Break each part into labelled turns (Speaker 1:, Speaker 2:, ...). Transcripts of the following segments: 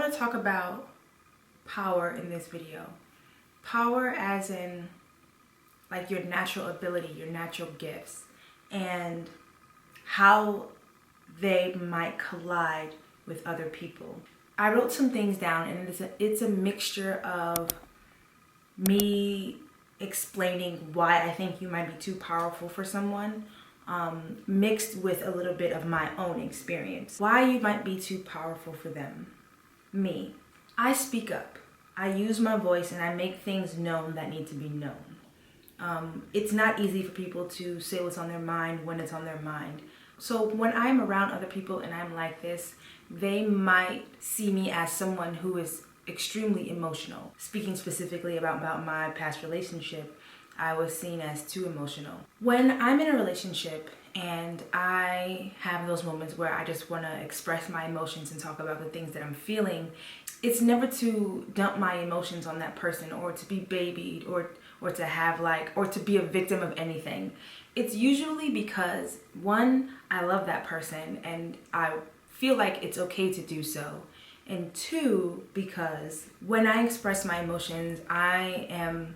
Speaker 1: want to talk about power in this video. Power as in like your natural ability, your natural gifts, and how they might collide with other people. I wrote some things down, and it's a mixture of me explaining why I think you might be too powerful for someone, mixed with a little bit of my own experience. Why you might be too powerful for them. Me. I speak up. I use my voice and I make things known that need to be known. It's not easy for people to say what's on their mind when it's on their mind. So when I'm around other people and I'm like this, they might see me as someone who is extremely emotional. Speaking specifically about my past relationship, I was seen as too emotional. When I'm in a relationship and I have those moments where I just want to express my emotions and talk about the things that I'm feeling, it's never to dump my emotions on that person or to be babied or to have or to be a victim of anything. It's usually because, one, I love that person and I feel like it's okay to do so. And two, because when I express my emotions, I am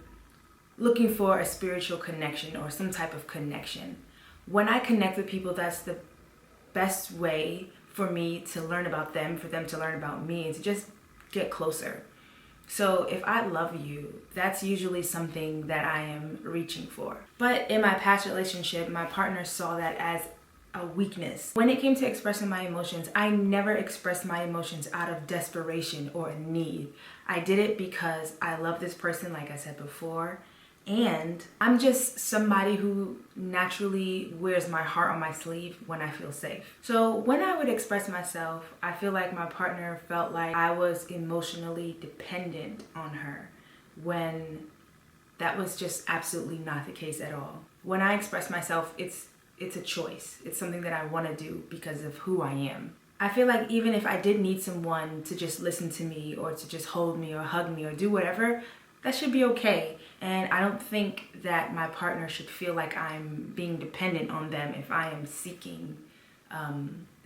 Speaker 1: looking for a spiritual connection or some type of connection. When I connect with people, that's the best way for me to learn about them, for them to learn about me, and to just get closer. So if I love you, that's usually something that I am reaching for. But in my past relationship, my partner saw that as a weakness. When it came to expressing my emotions, I never expressed my emotions out of desperation or a need. I did it because I love this person, like I said before, and I'm just somebody who naturally wears my heart on my sleeve when I feel safe. So when I would express myself, I feel like my partner felt like I was emotionally dependent on her, when that was just absolutely not the case at all. When I express myself, it's a choice. It's something that I want to do because of who I am. I feel like even if I did need someone to just listen to me or to just hold me or hug me or do whatever, that should be okay. And I don't think that my partner should feel like I'm being dependent on them if I am seeking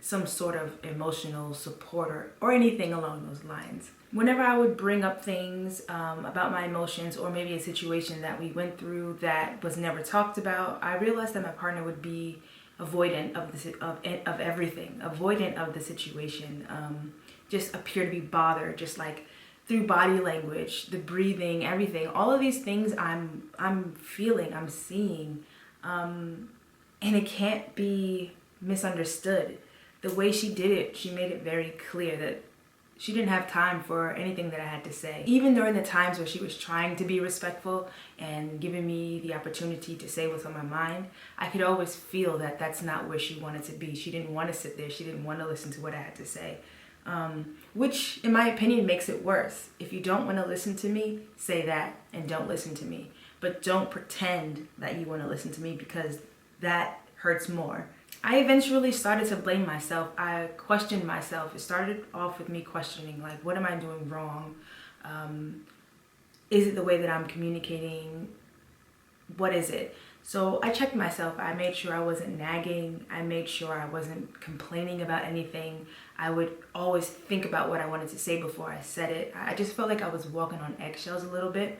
Speaker 1: some sort of emotional support or anything along those lines. Whenever I would bring up things about my emotions or maybe a situation that we went through that was never talked about, I realized that my partner would be avoidant of everything, avoidant of the situation, just appear to be bothered, just like through body language, the breathing, everything. All of these things I'm feeling, I'm seeing, and it can't be misunderstood. The way she did it, she made it very clear that she didn't have time for anything that I had to say. Even during the times where she was trying to be respectful and giving me the opportunity to say what's on my mind, I could always feel that that's not where she wanted to be. She didn't want to sit there. She didn't want to listen to what I had to say. Which, in my opinion, makes it worse. If you don't want to listen to me, say that and don't listen to me. But don't pretend that you want to listen to me, because that hurts more. I eventually started to blame myself. I questioned myself. It started off with me questioning, like, what am I doing wrong? Is it the way that I'm communicating? What is it? So I checked myself. I made sure I wasn't nagging. I made sure I wasn't complaining about anything. I would always think about what I wanted to say before I said it. I just felt like I was walking on eggshells a little bit,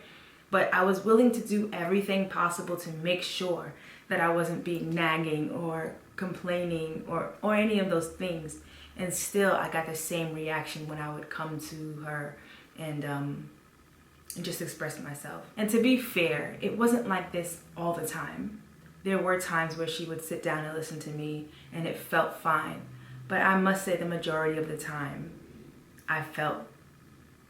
Speaker 1: but I was willing to do everything possible to make sure that I wasn't being nagging or complaining or any of those things. And still I got the same reaction when I would come to her and just express myself. And to be fair, it wasn't like this all the time. There were times where she would sit down and listen to me and it felt fine. But I must say the majority of the time, I felt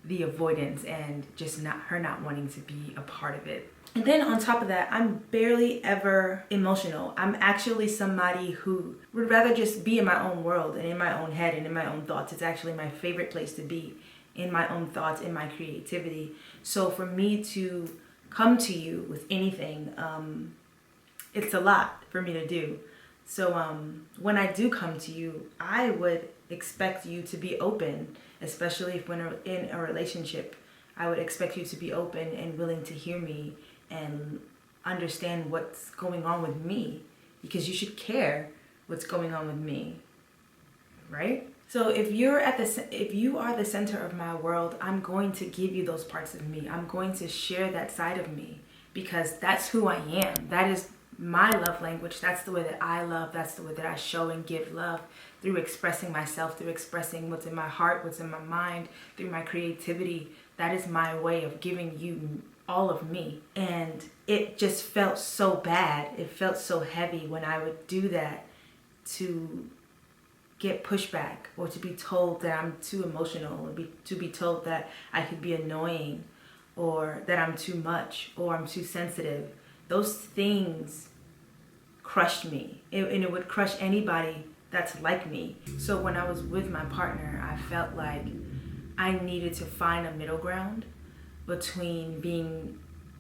Speaker 1: the avoidance and just her not wanting to be a part of it. And then on top of that, I'm barely ever emotional. I'm actually somebody who would rather just be in my own world and in my own head and in my own thoughts. It's actually my favorite place to be, in my own thoughts, in my creativity. So for me to come to you with anything, it's a lot for me to do. So when I do come to you, I would expect you to be open, especially if when in a relationship. I would expect you to be open and willing to hear me and understand what's going on with me, because you should care what's going on with me, right? So if you are the center of my world, I'm going to give you those parts of me. I'm going to share that side of me because that's who I am. That is my love language. That's the way that I love. That's the way that I show and give love, through expressing myself, through expressing what's in my heart, what's in my mind, through my creativity. That is my way of giving you all of me. And it just felt so bad. It felt so heavy when I would do that, to get pushback, or to be told that I'm too emotional, or to be told that I could be annoying, or that I'm too much, or I'm too sensitive. Those things crushed me, and it would crush anybody that's like me. So when I was with my partner, I felt like I needed to find a middle ground between being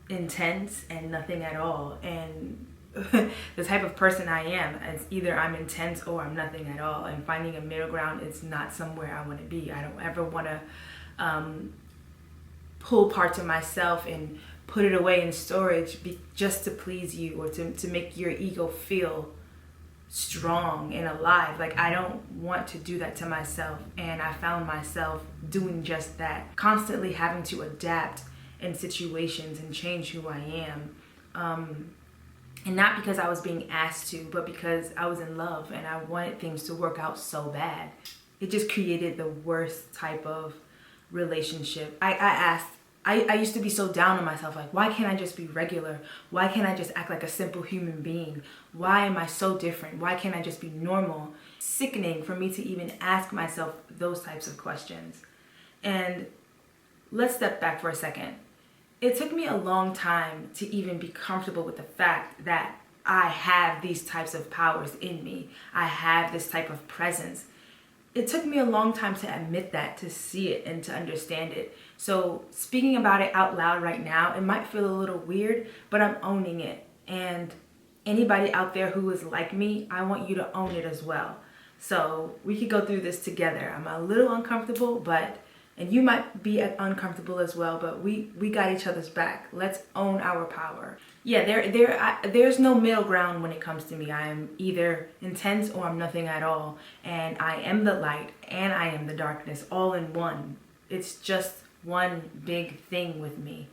Speaker 1: intense and nothing at all. And the type of person I am, it's either I'm intense or I'm nothing at all. And finding a middle ground is not somewhere I want to be. I don't ever want to pull parts of myself and put it away in storage just to please you, or to make your ego feel strong and alive. Like, I don't want to do that to myself. And I found myself doing just that, constantly having to adapt in situations and change who I am. And not because I was being asked to, but because I was in love and I wanted things to work out so bad. It just created the worst type of relationship. I used to be so down on myself, like, why can't I just be regular? Why can't I just act like a simple human being? Why am I so different? Why can't I just be normal? Sickening for me to even ask myself those types of questions. And let's step back for a second. It took me a long time to even be comfortable with the fact that I have these types of powers in me. I have this type of presence. It took me a long time to admit that, to see it, and to understand it. So speaking about it out loud right now, it might feel a little weird, but I'm owning it. And anybody out there who is like me, I want you to own it as well. So we could go through this together. I'm a little uncomfortable, and you might be uncomfortable as well, but we got each other's back. Let's own our power. Yeah, there's no middle ground when it comes to me. I am either intense or I'm nothing at all. And I am the light and I am the darkness, all in one. It's just one big thing with me.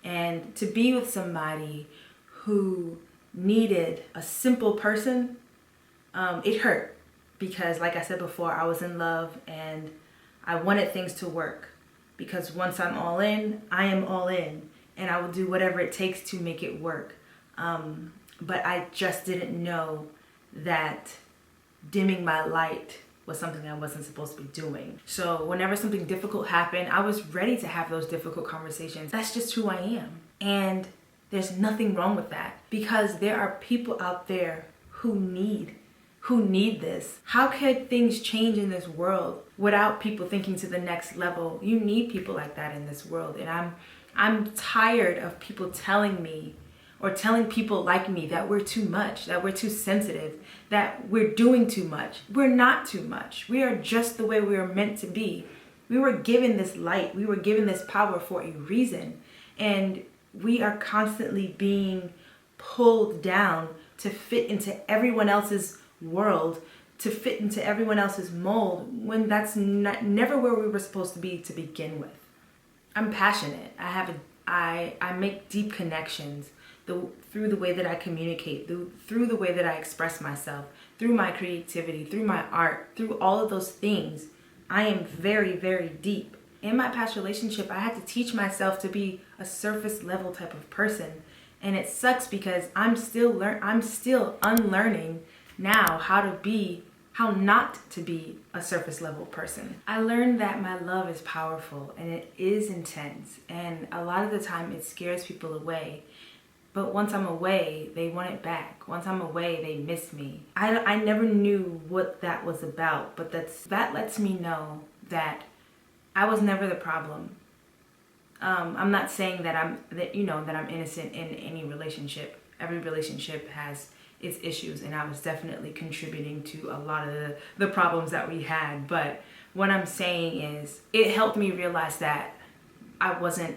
Speaker 1: And to be with somebody who needed a simple person, it hurt. Because like I said before, I was in love and I wanted things to work, because once I'm all in, I am all in, and I will do whatever it takes to make it work. But I just didn't know that dimming my light was something I wasn't supposed to be doing. So whenever something difficult happened, I was ready to have those difficult conversations. That's just who I am. And there's nothing wrong with that, because there are people out there who need this. How could things change in this world without people thinking to the next level? You need people like that in this world. And I'm tired of people telling me, or telling people like me, that we're too much, that we're too sensitive, that we're doing too much. We're not too much. We are just the way we are meant to be. We were given this light. We were given this power for a reason. And we are constantly being pulled down to fit into everyone else's world, to fit into everyone else's mold, when that's never where we were supposed to be to begin with. I'm passionate. I make deep connections through the way that I communicate, through the way that I express myself, through my creativity, through my art, through all of those things. I am very, very deep. In my past relationship, I had to teach myself to be a surface level type of person. And it sucks because I'm still unlearning now how not to be a surface level person. I learned that my love is powerful and it is intense, and a lot of the time it scares people away. But once I'm away, they want it back. Once I'm away, they miss me. I never knew what that was about, but that lets me know that I was never the problem. I'm not saying that I'm innocent in any relationship. Every relationship has its issues, and I was definitely contributing to a lot of the problems that we had. But what I'm saying is, it helped me realize that I wasn't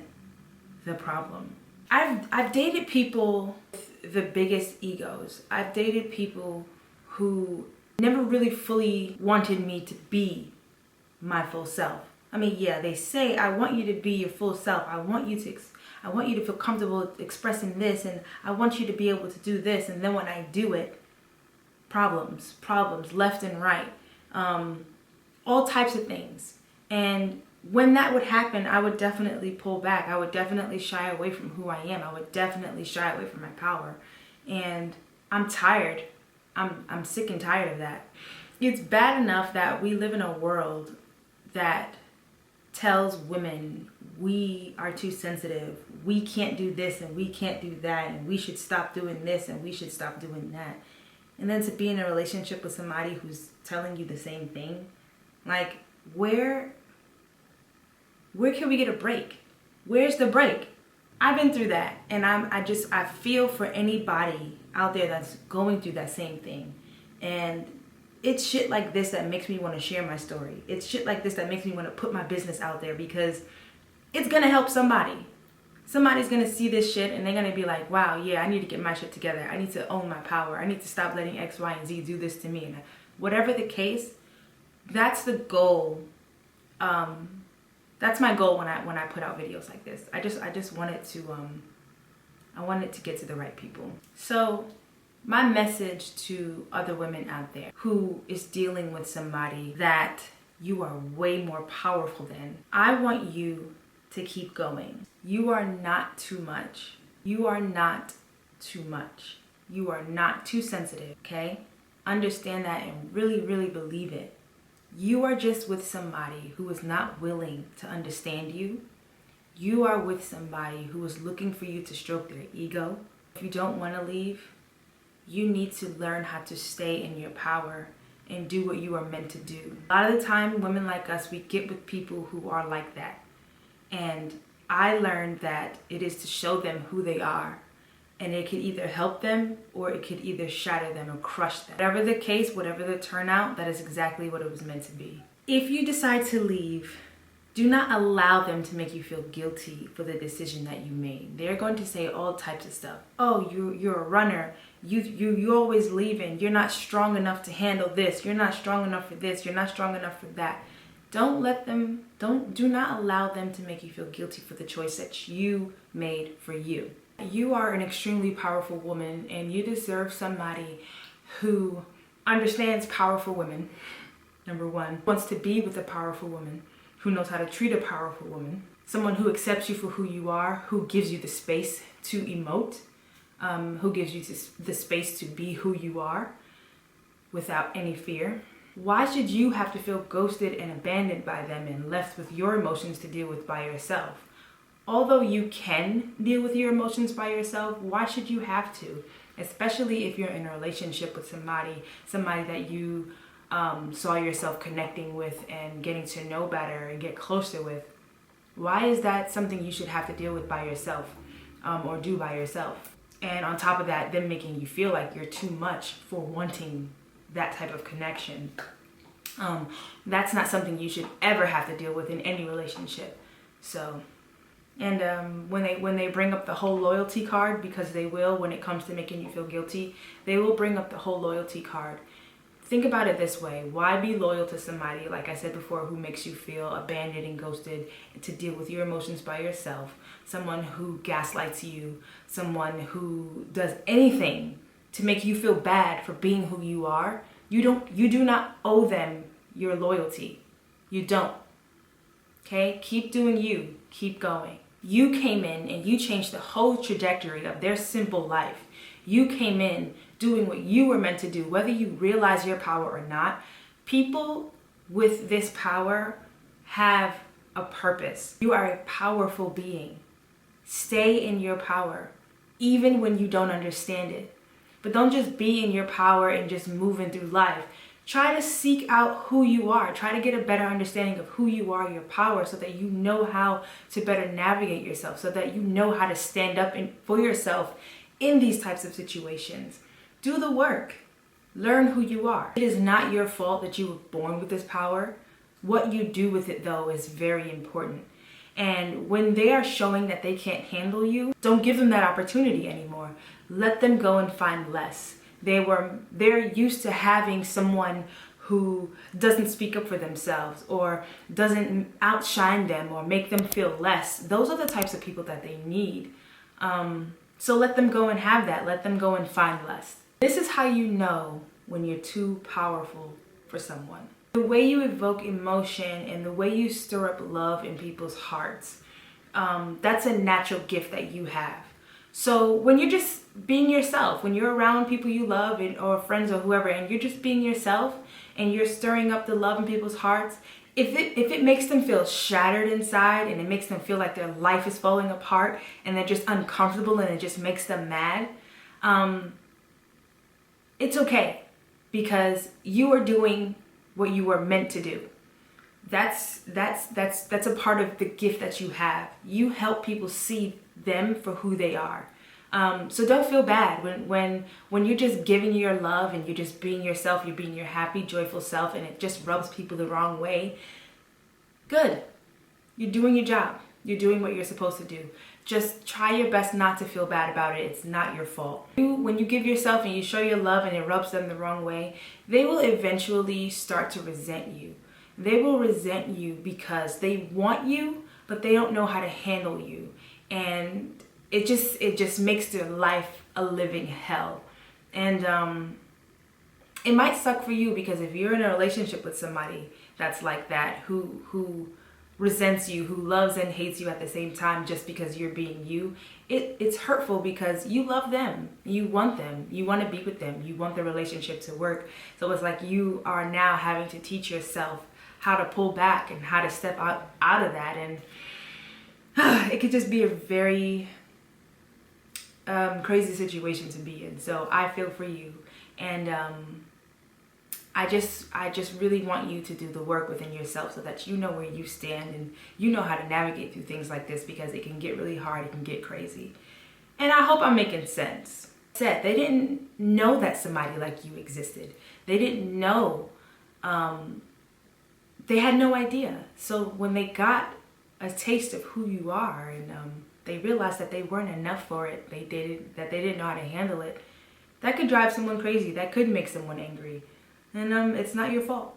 Speaker 1: the problem. I've dated people with the biggest egos. I've dated people who never really fully wanted me to be my full self. I mean, yeah, they say, I want you to be your full self. I want you to feel comfortable expressing this, and I want you to be able to do this. And then when I do it, problems left and right, all types of things. And when that would happen, I would definitely pull back. I would definitely shy away from who I am. I would definitely shy away from my power. And I'm tired. I'm sick and tired of that. It's bad enough that we live in a world that tells women we are too sensitive, we can't do this and we can't do that, and we should stop doing this and we should stop doing that. And then to be in a relationship with somebody who's telling you the same thing, like, where can we get a break? Where's the break? I've been through that, and I feel for anybody out there that's going through that same thing. And it's shit like this that makes me want to share my story. It's shit like this that makes me want to put my business out there, because it's going to help somebody. Somebody's going to see this shit and they're going to be like, wow, yeah, I need to get my shit together. I need to own my power. I need to stop letting X, Y, and Z do this to me. And whatever the case, that's the goal. That's my goal when I put out videos like this. I just wanted to I wanted to get to the right people. So my message to other women out there who is dealing with somebody that you are way more powerful than, I want you to keep going. You are not too much. You are not too much. You are not too sensitive, okay? Understand that and really, really believe it. You are just with somebody who is not willing to understand you. You are with somebody who is looking for you to stroke their ego. If you don't want to leave, you need to learn how to stay in your power and do what you are meant to do. A lot of the time, women like us, we get with people who are like that. And I learned that it is to show them who they are. And it could either help them or it could either shatter them or crush them. Whatever the case, whatever the turnout, that is exactly what it was meant to be. If you decide to leave, do not allow them to make you feel guilty for the decision that you made. They're going to say all types of stuff. Oh, you're a runner. You're always leaving. You're not strong enough to handle this. You're not strong enough for this. You're not strong enough for that. Do not allow them to make you feel guilty for the choice that you made for you. You are an extremely powerful woman, and you deserve somebody who understands powerful women. Number one, wants to be with a powerful woman, who knows how to treat a powerful woman, someone who accepts you for who you are, who gives you the space to emote, who gives you the space to be who you are without any fear. Why should you have to feel ghosted and abandoned by them and left with your emotions to deal with by yourself? Although you can deal with your emotions by yourself, why should you have to? Especially if you're in a relationship with somebody that you saw yourself connecting with and getting to know better and get closer with. Why is that something you should have to deal with by yourself or do by yourself? And on top of that, them making you feel like you're too much for wanting that type of connection. That's not something you should ever have to deal with in any relationship. So, and when they bring up the whole loyalty card, because they will when it comes to making you feel guilty, they will bring up the whole loyalty card. Think about it this way. Why be loyal to somebody, like I said before, who makes you feel abandoned and ghosted, to deal with your emotions by yourself? Someone who gaslights you, someone who does anything to make you feel bad for being who you are. You do not owe them your loyalty. You don't. Okay? Keep doing you. Keep going. You came in and you changed the whole trajectory of their simple life. You came in doing what you were meant to do, whether you realize your power or not. People with this power have a purpose. You are a powerful being. Stay in your power, even when you don't understand it. But don't just be in your power and just moving through life. Try to seek out who you are. Try to get a better understanding of who you are, your power, so that you know how to better navigate yourself, so that you know how to stand up for yourself in these types of situations. Do the work. Learn who you are. It is not your fault that you were born with this power. What you do with it, though, is very important. And when they are showing that they can't handle you, don't give them that opportunity anymore. Let them go and find less. They're used to having someone who doesn't speak up for themselves or doesn't outshine them or make them feel less. Those are the types of people that they need. So let them go and have that. Let them go and find less. This is how you know when you're too powerful for someone. The way you evoke emotion and the way you stir up love in people's hearts, that's a natural gift that you have. So when you're just being yourself, when you're around people you love or friends or whoever, and you're just being yourself and you're stirring up the love in people's hearts, if it makes them feel shattered inside and it makes them feel like their life is falling apart and they're just uncomfortable and it just makes them mad, it's okay, because you are doing what you were meant to do. That's a part of the gift that you have. You help people see them for who they are. So don't feel bad when you're just giving your love and you're just being yourself, you're being your happy, joyful self, and it just rubs people the wrong way. Good. You're doing your job. You're doing what you're supposed to do. Just try your best not to feel bad about it. It's not your fault. When you give yourself and you show your love and it rubs them the wrong way, they will eventually start to resent you. They will resent you because they want you, but they don't know how to handle you. And it just makes their life a living hell. And it might suck for you, because if you're in a relationship with somebody that's like that, who resents you, who loves and hates you at the same time just because you're being you, it's hurtful, because you love them, you want to be with them, you want the relationship to work. So it's like you are now having to teach yourself how to pull back and how to step out of that. And it could just be a very crazy situation to be in. So I feel for you, and I just really want you to do the work within yourself so that you know where you stand and you know how to navigate through things like this, because it can get really hard, it can get crazy. And I hope I'm making sense. They didn't know that somebody like you existed. They didn't know. They had no idea. So when they got a taste of who you are, and they realized that they weren't enough for it, they didn't know how to handle it, that could drive someone crazy. That could make someone angry. And it's not your fault.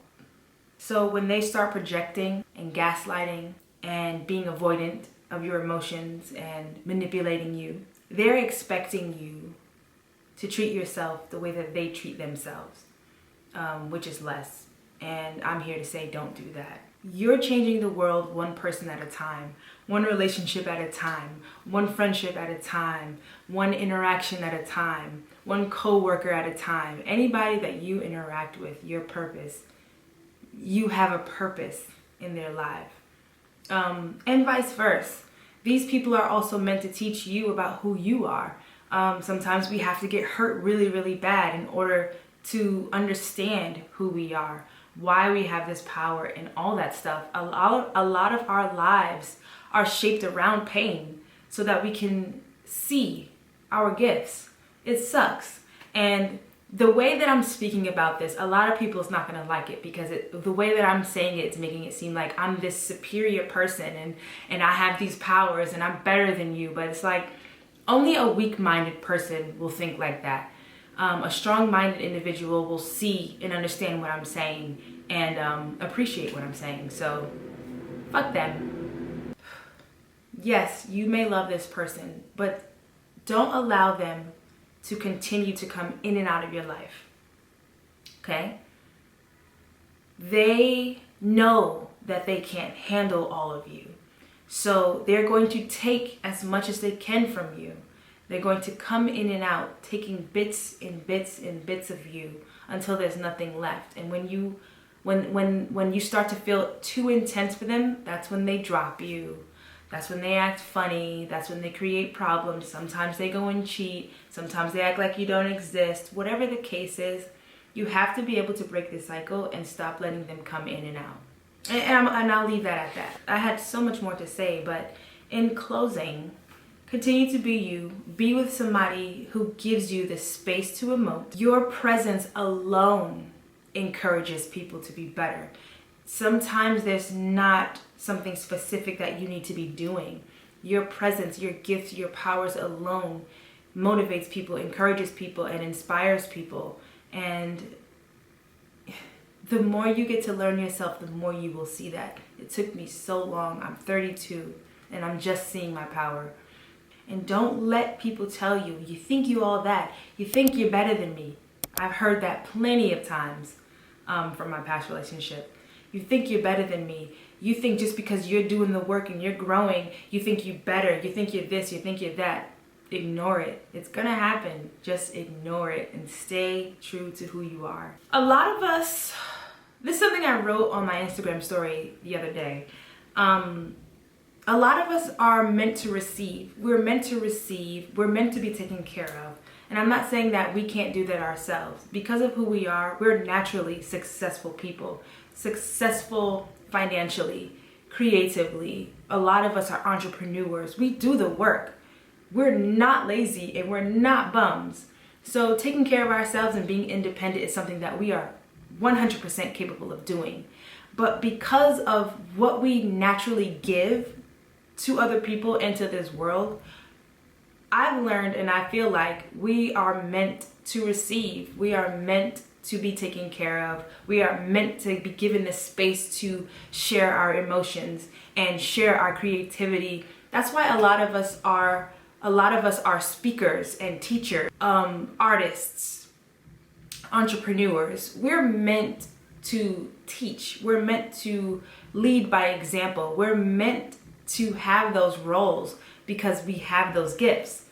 Speaker 1: So when they start projecting and gaslighting and being avoidant of your emotions and manipulating you, they're expecting you to treat yourself the way that they treat themselves, which is less. And I'm here to say, don't do that. You're changing the world one person at a time, one relationship at a time, one friendship at a time, one interaction at a time, one coworker at a time. Anybody that you interact with, your purpose, you have a purpose in their life. And vice versa. These people are also meant to teach you about who you are. Sometimes we have to get hurt really, really bad in order to understand who we are, why we have this power, and all that stuff. A lot of our lives are shaped around pain so that we can see our gifts. It sucks. And the way that I'm speaking about this, a lot of people is not going to like it, because the way that I'm saying it's making it seem like I'm this superior person and I have these powers and I'm better than you. But it's like, only a weak-minded person will think like that. A strong-minded individual will see and understand what I'm saying and appreciate what I'm saying. So fuck them. Yes, you may love this person, but don't allow them to continue to come in and out of your life. Okay? They know that they can't handle all of you. So they're going to take as much as they can from you. They're going to come in and out, taking bits and bits and bits of you until there's nothing left. And when you start to feel too intense for them, that's when they drop you. That's when they act funny. That's when they create problems. Sometimes they go and cheat. Sometimes they act like you don't exist. Whatever the case is, you have to be able to break the cycle and stop letting them come in and out. And I'll leave that at that. I had so much more to say, but in closing, continue to be you. Be with somebody who gives you the space to emote. Your presence alone encourages people to be better. Sometimes there's not something specific that you need to be doing. Your presence, your gifts, your powers alone motivates people, encourages people, and inspires people. And The more you get to learn yourself, the more you will see that. It took me so long. I'm 32 and I'm just seeing my power. And don't let people tell you, you think you all that. You think you're better than me. I've heard that plenty of times from my past relationship. You think you're better than me. You think just because you're doing the work and you're growing, you think you're better. You think you're this, you think you're that. Ignore it. It's gonna happen. Just ignore it and stay true to who you are. A lot of us, this is something I wrote on my Instagram story the other day. A lot of us are meant to receive. We're meant to receive. We're meant to be taken care of. And I'm not saying that we can't do that ourselves. Because of who we are, we're naturally successful people. Successful financially, creatively. A lot of us are entrepreneurs. We do the work. We're not lazy and we're not bums. So taking care of ourselves and being independent is something that we are 100% capable of doing. But because of what we naturally give to other people and to this world, I've learned and I feel like we are meant to receive. We are meant to be taken care of. We are meant to be given the space to share our emotions and share our creativity. That's why a lot of us are speakers and teachers, artists, entrepreneurs. We're meant to teach. We're meant to lead by example. We're meant to have those roles because we have those gifts.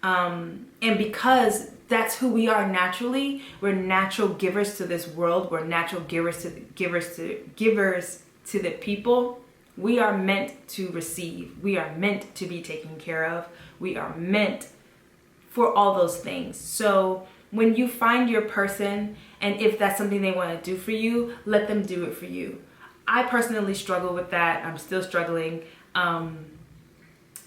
Speaker 1: And because that's who we are naturally, we're natural givers to this world. We're natural givers to the people. We are meant to receive. We are meant to be taken care of. We are meant for all those things. So when you find your person, and if that's something they want to do for you, let them do it for you. I personally struggle with that. I'm still struggling.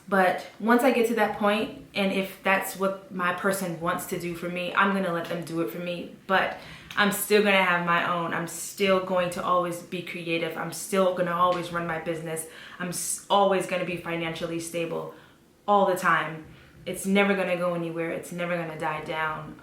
Speaker 1: But once I get to that point, and if that's what my person wants to do for me, I'm going to let them do it for me. But I'm still going to have my own. I'm still going to always be creative. I'm still going to always run my business. I'm always going to be financially stable all the time. It's never going to go anywhere. It's never going to die down.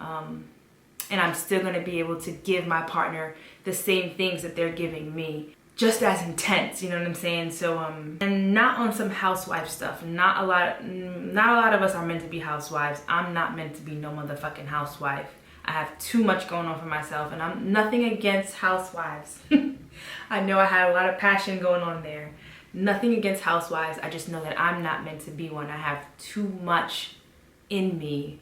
Speaker 1: And I'm still going to be able to give my partner the same things that they're giving me. Just as intense, you know what I'm saying? So, and not on some housewife stuff. Not a lot of us are meant to be housewives. I'm not meant to be no motherfucking housewife. I have too much going on for myself, and I'm nothing against housewives. I know I had a lot of passion going on there. Nothing against housewives. I just know that I'm not meant to be one. I have too much in me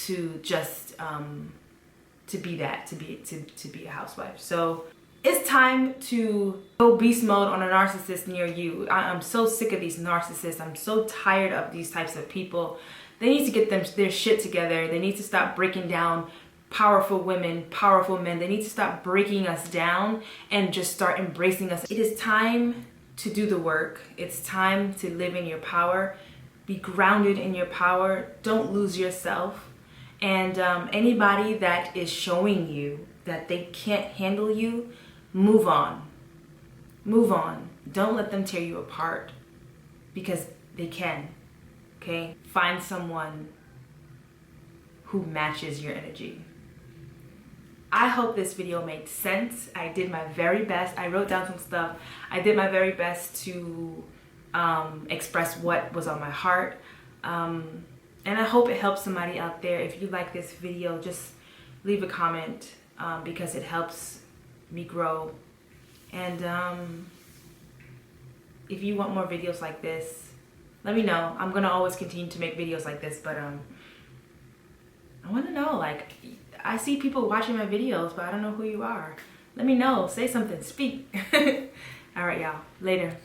Speaker 1: to just to be that, to be a housewife. So it's time to go beast mode on a narcissist near you. I'm so sick of these narcissists. I'm so tired of these types of people. They need to get their shit together. They need to stop breaking down powerful women, powerful men. They need to stop breaking us down and just start embracing us. It is time to do the work. It's time to live in your power. Be grounded in your power. Don't lose yourself. And anybody that is showing you that they can't handle you, move on. Move on. Don't let them tear you apart, because they can. Okay? Find someone who matches your energy. I hope this video made sense. I did my very best. I wrote down some stuff. I did my very best to express what was on my heart. And I hope it helps somebody out there. If you like this video, just leave a comment because it helps me grow. And if you want more videos like this, let me know. I'm gonna always continue to make videos like this, but I want to know, like, I see people watching my videos, but I don't know who you are. Let me know. Say something. Speak. All right, y'all. Later.